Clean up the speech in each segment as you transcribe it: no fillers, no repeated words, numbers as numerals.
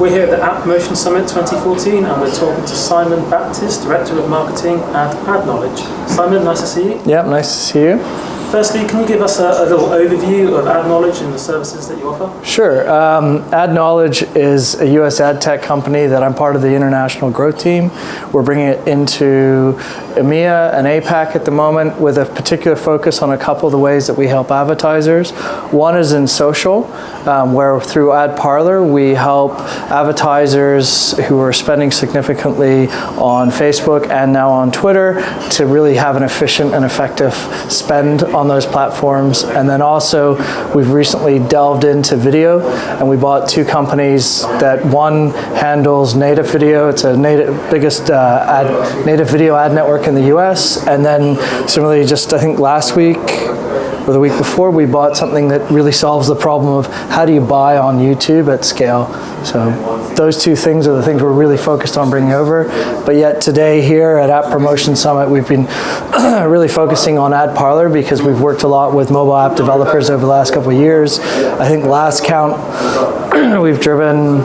We're here at the App Promotion Summit 2014 and we're talking to Simon Baptist, Director of Marketing at Adknowledge. Simon, nice to see you. Yep, nice to see you. Firstly, can you give us a little overview of Adknowledge and the services that you offer? Sure. Adknowledge is a US ad tech company that I'm part of the international growth team. We're bringing it into EMEA and APAC at the moment with a particular focus on a couple of the ways that we help advertisers. One is in social, where through Ad Parlor we help advertisers who are spending significantly on Facebook and now on Twitter to really have an efficient and effective spend on those platforms. And then also we've recently delved into video and we bought two companies that one handles native video. It's a biggest native video ad network in the US. And then similarly just I think last week or the week before we bought something that really solves the problem of how do you buy on YouTube at scale. So those two things are the things we're really focused on bringing over. But yet today here at App Promotion Summit, we've been really focusing on Ad Parlor because we've worked a lot with mobile app developers over the last couple of years. I think last count, we've driven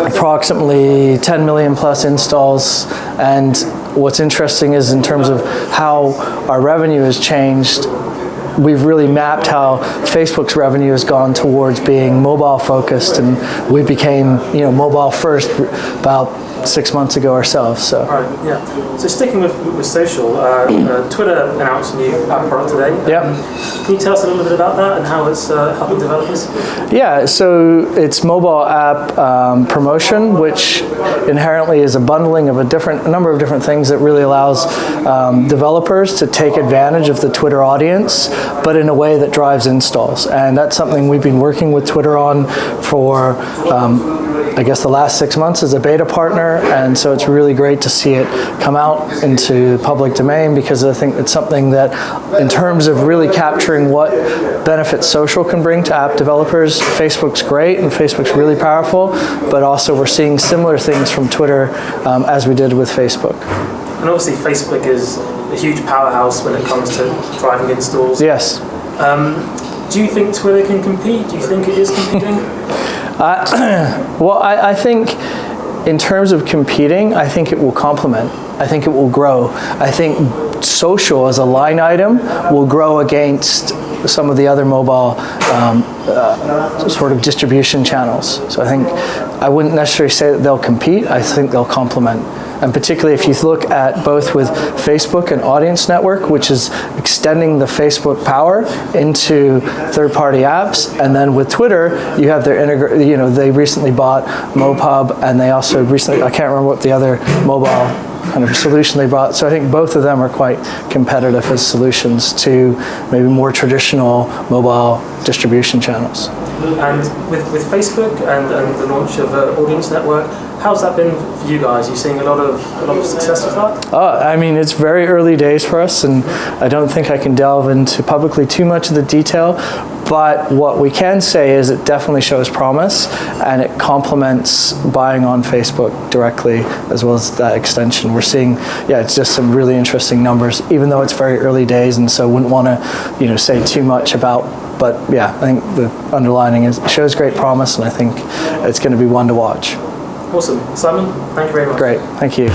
approximately 10 million plus installs. And what's interesting is in terms of how our revenue has changed, we've really mapped how Facebook's revenue has gone towards being mobile focused, and we became, mobile first about 6 months ago ourselves. So. Right, yeah. So sticking with social, Twitter announced a new app product today. Yep. Can you tell us a little bit about that and how it's helping developers? Yeah, so it's mobile app promotion, which inherently is a bundling of a number of different things that really allows developers to take advantage of the Twitter audience, but in a way that drives installs. And that's something we've been working with Twitter on for I guess the last 6 months as a beta partner, and so it's really great to see it come out into the public domain because I think it's something that in terms of really capturing what benefits social can bring to app developers, Facebook's great and Facebook's really powerful, but also we're seeing similar things from Twitter as we did with Facebook. And obviously Facebook is a huge powerhouse when it comes to driving installs. Yes. Do you think Twitter can compete? Do you think it is competing? Well, I think in terms of competing, I think it will complement. I think it will grow. I think social as a line item will grow against some of the other mobile sort of distribution channels. So I think I wouldn't necessarily say that they'll compete. I think they'll complement. And particularly if you look at both with Facebook and Audience Network, which is extending the Facebook power into third-party apps, and then with Twitter, you have their they recently bought MoPub, and they also recently, I can't remember what the other mobile kind of solution they brought. So I think both of them are quite competitive as solutions to maybe more traditional mobile distribution channels. And with Facebook and the launch of Audience Network, how's that been for you guys? Are you seeing a lot of success with that? I mean, it's very early days for us, and I don't think I can delve into publicly too much of the detail, but what we can say is it definitely shows promise, and it complements buying on Facebook directly, as well as that extension. We're seeing, it's just some really interesting numbers, even though it's very early days, and so wouldn't want to, say too much about. But yeah, I think the underlining is it shows great promise, and I think it's going to be one to watch. Awesome. Simon, thank you very much. Great. Thank you.